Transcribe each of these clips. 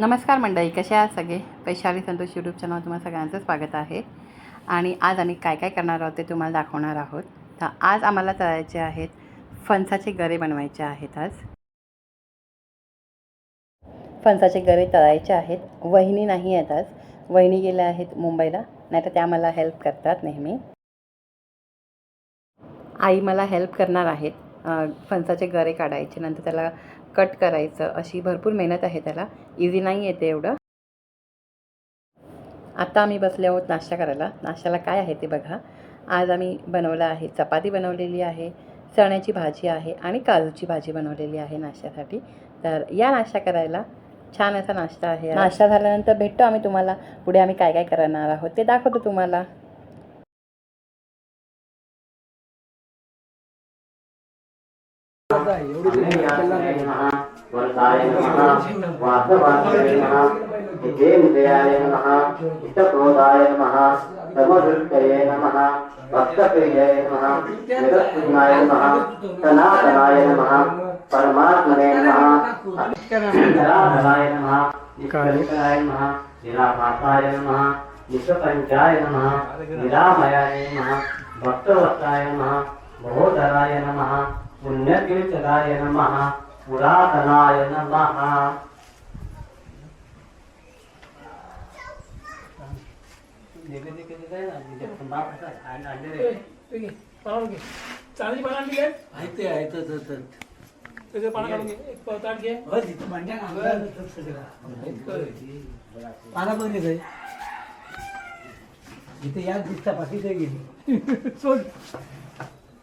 नमस्कार मंडळी, कसे आहात सगळे? वैशाली संतोष यूट्यूब चॅनल तुम्हाला सगळ्यांचं स्वागत आहे. आणि आज आम्ही काय काय करणार आहोत ते तुम्हाला दाखवणार आहोत. तर आज आम्हाला तळायचे आहेत फणसाचे गरे बनवायचे आहेत. आज फणसाचे गरे तळायचे आहेत. वहिनी नाही आहेत आज, वहिनी गेल्या आहेत मुंबईला, नाही तर त्या मला हेल्प करतात नेहमी. आई मला हेल्प करणार आहेत. फणसाचे गरे काढायचे, नंतर त्याला कट करायचं, अशी भरपूर मेहनत आहे त्याला, इझी नाही येते एवढं. आता आम्ही बसले आहोत नाश्ता करायला. नाश्त्याला काय आहे ते बघा. आज आम्ही बनवलं आहे, चपाती बनवलेली आहे, चण्याची भाजी आहे आणि काजूची भाजी बनवलेली आहे नाश्त्यासाठी. तर या नाश्ता करायला, छान असा नाश्ता आहे. नाश्ता झाल्यानंतर भेटतो आम्ही तुम्हाला, पुढे आम्ही काय काय करणार आहोत ते दाखवतो तुम्हाला. विजयमुदयाय नमः, इष्टप्रोदाय नमः, सर्वदृष्टये नमः, भक्तप्रियाय नमः, जगत्पुण्याय नमः, सनातनाय नमः, परमात्मने नमः, निराधराय नमः, निष्कलंकाय नमः, निराभासाय नमः, निष्प्रपंचाय नमः, निरामयाय नमः, भक्तवत्साय नमः, महोदराय नमः, पुण्यतीर्थदाय नमः, पुरातनाय नमः. चांगली पानं आणली काय? सगळे पानं काढून घे. एक ताट घे. पाना पण येत आहे इथे याच दिसता बाकी काही गेली सोड.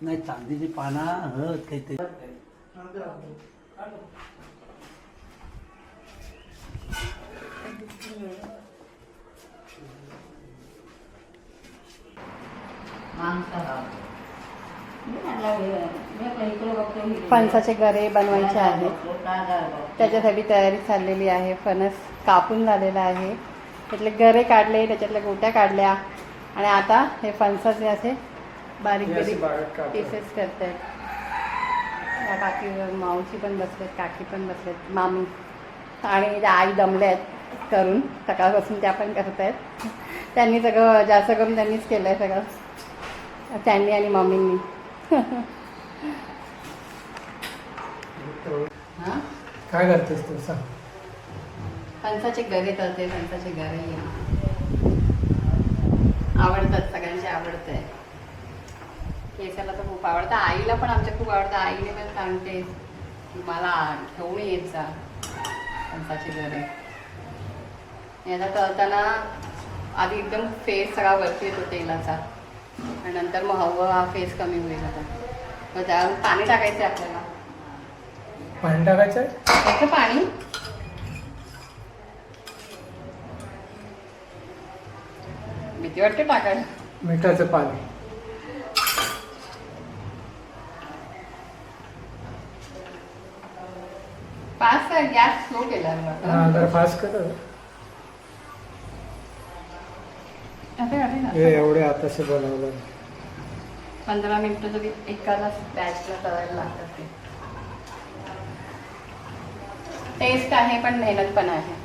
नाही चांदीची पाना हळद काहीतरी फणसाचे गरे बनवायचे आहेत, त्याच्यासाठी तयारी चाललेली आहे. फणस कापून झालेला आहे, त्यातले गरे काढले, त्याच्यातल्या गोट्या काढल्या आणि आता हे फणसाचे असे बारीक बारीक पीसेस करत आहेत. काकी मावशी पण बसलेत, काकी पण बसलेत, मामी आणि त्या आई दमल्या आहेत करून, सकाळपासून त्या पण करत आहेत. त्यांनी सगळं जास्त करून त्यांनीच केलं आहे सगळं, त्यांनी आणि मम्मींनी. काय करतेस तू सांग? फणसाचे गरे तळते, फणसाचे गरे आवडतात, सगळ्यांचे आवडत आहे. केसाला तर खूप आवडतं, आईला पण आमच्या खूप आवडतं. आईने पण सांगते की मला घेऊन येत जा फणसाचे गरे. याला तळताना आधी एकदम फेस सगळा वरती येतो तेलाचा, आणि नंतर मग हवं हा फेस कमी होईल. आता मग त्यावर पाणी टाकायचं आहे आपल्याला. पाणी टाकायचं आहे? त्याचं पाणी भीती वाटते टाकायला. मिठाचं पाणी. फास्ट गॅस स्लो केला हा जरा फास्ट कर. हे एवढे आताशे बनवलं. 15 मिनिटं तरी एकाला बॅचला तळायला लागतात. ते टेस्ट आहे पण मेहनत पण आहे.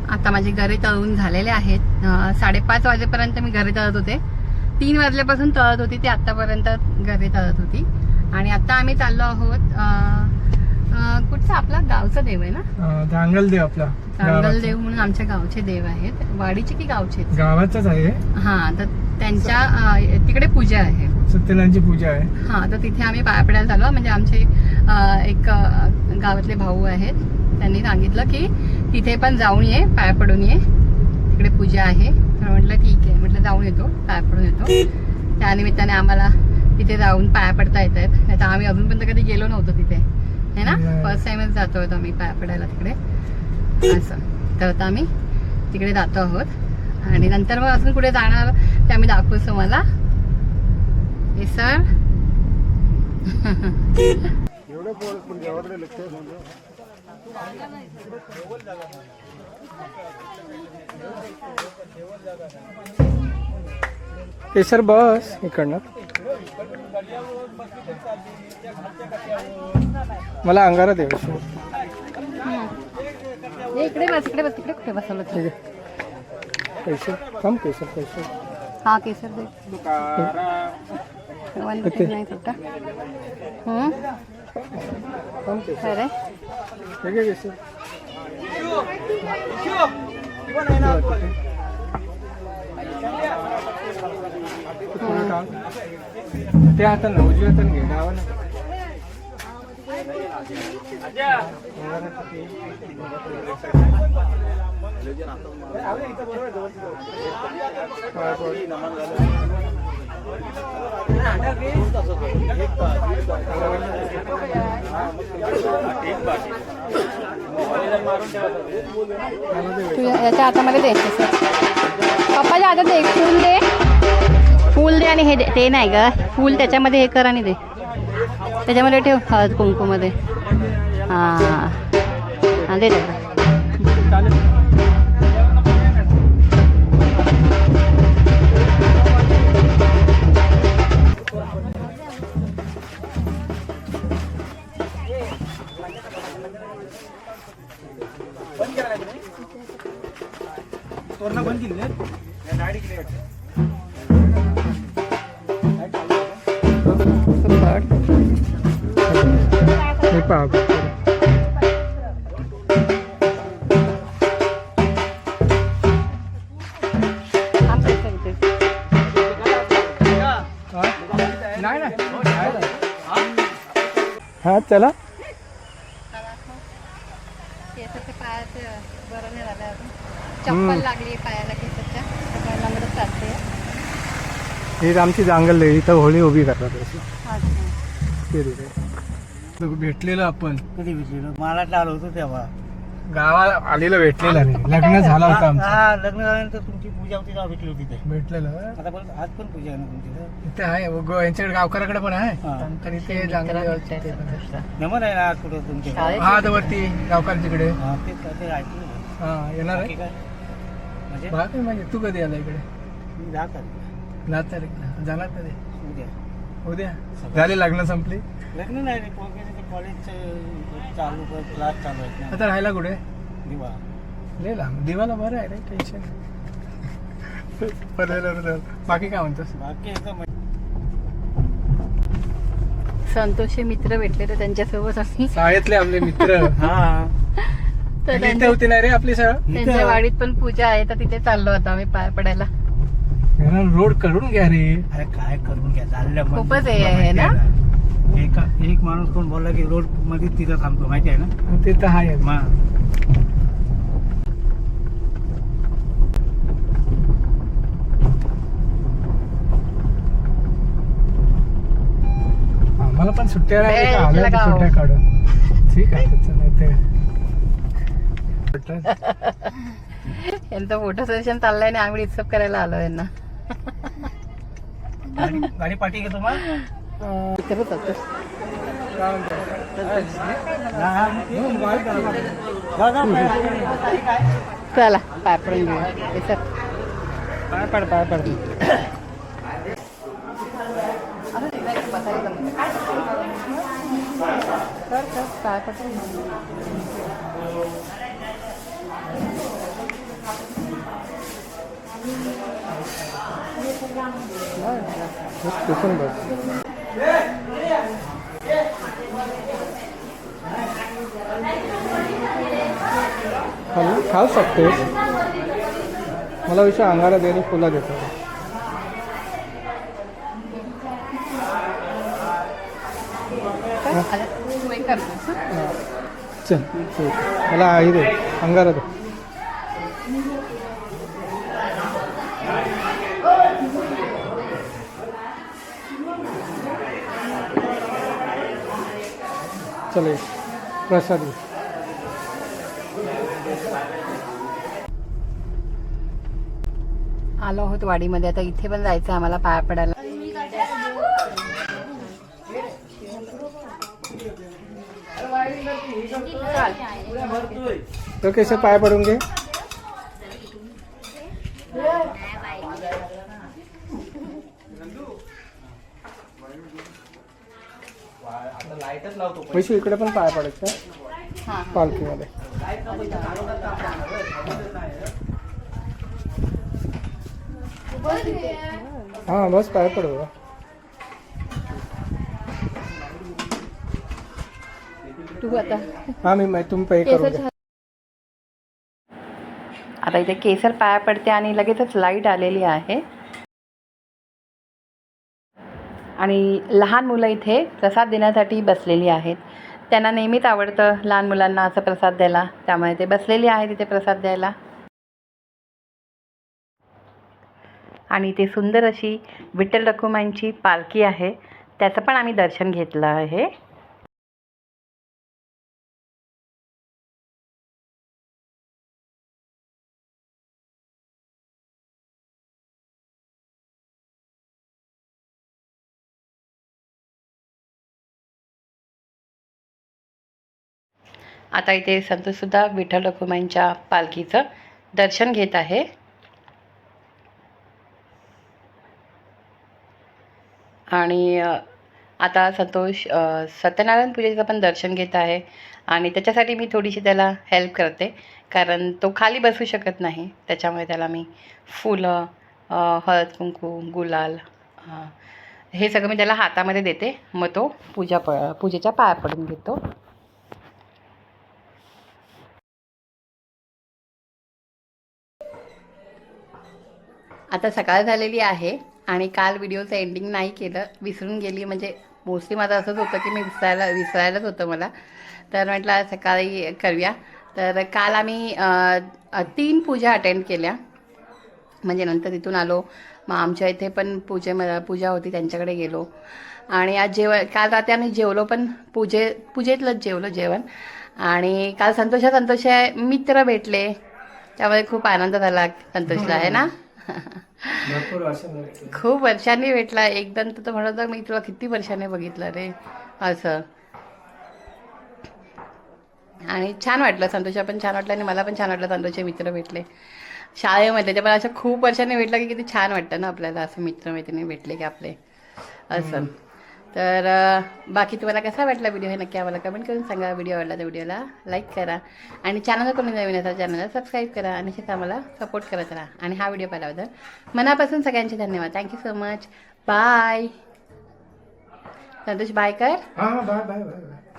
आता माझे गरे तळून झालेले आहेत. 5:30 वाजेपर्यंत मी गरे तळत होते. 3 वाजल्यापासून तळत होती ते, आतापर्यंत गरे तळत होती. आणि आता आम्ही चाललो आहोत कुठचं, आपला गावचं देव आहे ना, धांगलदेव. आपला धांगलदेव म्हणून आमच्या गावचे देव आहेत. वाडीचे की गावचे? गावाचंच आहे. हा, तर त्यांच्या तिकडे पूजा आहे, सत्यनारायणची पूजा आहे. हा, तर तिथे आम्ही पाया पडायला चाललो. म्हणजे आमचे एक गावातले भाऊ आहेत, त्यांनी सांगितलं की तिथे पण जाऊन ये, पाया पडून ये, तिकडे पूजा आहे. तर म्हटलं ठीक आहे, म्हटलं जाऊन येतो, पाया पडून येतो. त्यानिमित्ताने आम्हाला तिथे जाऊन पाया पडता येत आहेत. नाही तर आम्ही अजूनपर्यंत कधी गेलो नव्हतो तिथे, है ना. फर्स्ट टाइमच जातो आहोत आम्ही पाया पडायला तिकडे असं. तर आता आम्ही तिकडे जातो आहोत आणि नंतर मग अजून कुठे जाणार ते आम्ही दाखवूच तुम्हाला. हे सर केसर बस इकडनं. मला अंगारा दे इकडे बस इकडे बस तिकडे कुठे बसवलं ठीक आहे पैसे कम केसर पैसे हा केसर दे वन रुपीज नाही सुट्टा कम केसर खरं ठीक आहे केसर ते हातानं उजव्या हातानं घे डावा ना तुझ्या याच्या हातामध्ये दे पप्पाच्या हातात दे फूल दे आणि हे दे ते नाही ग फूल त्याच्यामध्ये हे कर आणि दे त्याच्यामध्ये ठेव हळद कुंकूमध्ये हां हां दे त्याला पाप हा चला केसाच्या पायाचं बरं नाही झालं अजून चप्पल लागली पायाला केसाच्या नंबरच चालते ही आमची जांगल आहे इथं होळी उभी करतात अशी ते भेटलेलं आपण कधी भेटलेलं मला आलो होतो तेव्हा गावाला आलेलं भेटलेलं नाही लग्न झालं होतं आमचं हा लग्न झाल्यानंतर तुमची पूजा होती तेव्हा भेटली होती ते भेटलेलं आता पण आज पण पूजा आहे ना तुमची इथे आहे यांच्याकडे गावकऱ्याकडे पण आहे हा. तर इथे जांगल नमन आहे ना कुठं तुमच्या हा वरती गावकऱ्याच्याकडे हा ते ऐकलं हा येणार बाकी आहे काय म्हणजे बाकी म्हणजे तू कधी आला इकडे मी जात आहे 9 तारीखला जाणार कधी उद्या उद्या झाले लग्न संपली लग्न नाही रे पोरगेचे कॉलेजचे चालू क्लास चालू आहेत ना आता राहायला कुठे दिवा लिहिला दिवाला बरं आहे रे टेन्शन बाकी काय म्हणतोस बाकी एकदम संतोषचे मित्र भेटले तर त्यांच्यासोबत आम्ही शाळेतले आपले मित्र हा तर इथे होती नाही रे आपली शाळा त्यांच्या वाडीत पण पूजा आहे तर तिथे चाललो होतो आम्ही पाय पडायला रोड करून घ्या रे अरे काय करून घ्या चालल्या खूपच हे आहे ना एक माणूस कोण बोलला की रोड मध्ये तिथं थांबतो माहिती आहे ना ते तर आहे आम्हाला पण सुट्ट्या बेल आल्या तर लगाओ. सुट्ट्या काढून ठीक आहे त्याचं नाही ते यांचं फोटो सेशन चाललंय आणि आम्ही डिस्टर्ब करायला आलो यांना गाडी पाठी घेतो मग करत होतो चला पाय पडून घेऊया हे सर पाय पड पाय पडून तिथून बस खाऊ शकतेस मला विषय अंगारा देणे फुला देतो चल ठीक मला आई दे अंगारा दे चले प्रसाद आलो आहोत वाडीमध्ये आता इथे पण जायचं आम्हाला पाया पडायला तो कैसे पाय पडून घे वैशू इकडे पण पाय पडायचं हां पालखीमध्ये. हां बस पाय पडू. तू आता हां मी तुम्ही पे करून द्या. आता इथे केसर पाया पडते आणि लगेचच लाईट आलेली आहे. आणि लहान मुलं इथे प्रसाद देण्यासाठी बसलेली आहेत. त्यांना नेहमीच आवडतं लहान मुलांना असं प्रसाद द्यायला, त्यामुळे ते बसलेली आहेत इथे प्रसाद द्यायला. आणि इथे सुंदर अशी विठ्ठल रखुमाईंची पालखी आहे, त्याचं पण आम्ही दर्शन घेतलं आहे. आता इथे संतोषसुद्धा विठ्ठल रखुमाईंच्या पालखीचं दर्शन घेत आहे. आणि आता संतोष सत्यनारायण पूजेचं पण दर्शन घेत आहे. आणि त्याच्यासाठी मी थोडीशी त्याला हेल्प करते, कारण तो खाली बसू शकत नाही. त्याच्यामुळे त्याला मी फुलं, हळद कुंकू, गुलाल हे सगळं मी त्याला हातामध्ये देते. मग तो पूजेच्या पाया पडून घेतो. आता सकाळ झालेली आहे आणि काल व्हिडिओचं एंडिंग नाही केलं, विसरून गेली. म्हणजे मोस्टली माझं असंच होतं की मी विसरायलाच होतं मला. तर म्हटलं सकाळी करूया. तर काल आम्ही 3 पूजा अटेंड केल्या. म्हणजे नंतर तिथून आलो, मग आमच्या इथे पण पूजा होती, त्यांच्याकडे गेलो. आणि आज काल रात्री आम्ही जेवलो पण पूजेतलंच जेवण. आणि काल संतोष मित्र भेटले, त्यामुळे खूप आनंद झाला संतोषला, आहे ना. भरपूर वर्षांनी भेटले. खूप वर्षांनी भेटला. एकदम तर म्हणत होता मी तुला किती वर्षांनी बघितलं रे असं. आणि छान वाटलं, संतोषला पण छान वाटलं आणि मला पण छान वाटलं. संतोषचे मित्र भेटले शाळेमध्ये, ते पण असं खूप वर्षांनी भेटलं की किती छान वाटतं ना आपल्याला, असं मित्रमैत्रिणी भेटले की आपले असं. तर बाकी तुम्हाला कसा वाटला व्हिडिओ हे नक्की आम्हाला कमेंट करून सांगा. व्हिडिओ आवडला तर व्हिडिओला लाईक करा आणि चॅनलला कोणी नवीन असेल चॅनलला सबस्क्राईब करा आणि असेच आम्हाला सपोर्ट करत राहा. आणि हा व्हिडिओ पाहिल्याबद्दल मनापासून सगळ्यांचे धन्यवाद. Thank you so much. Bye. Santosh bye कर. हां बाय बाय बाय बाय.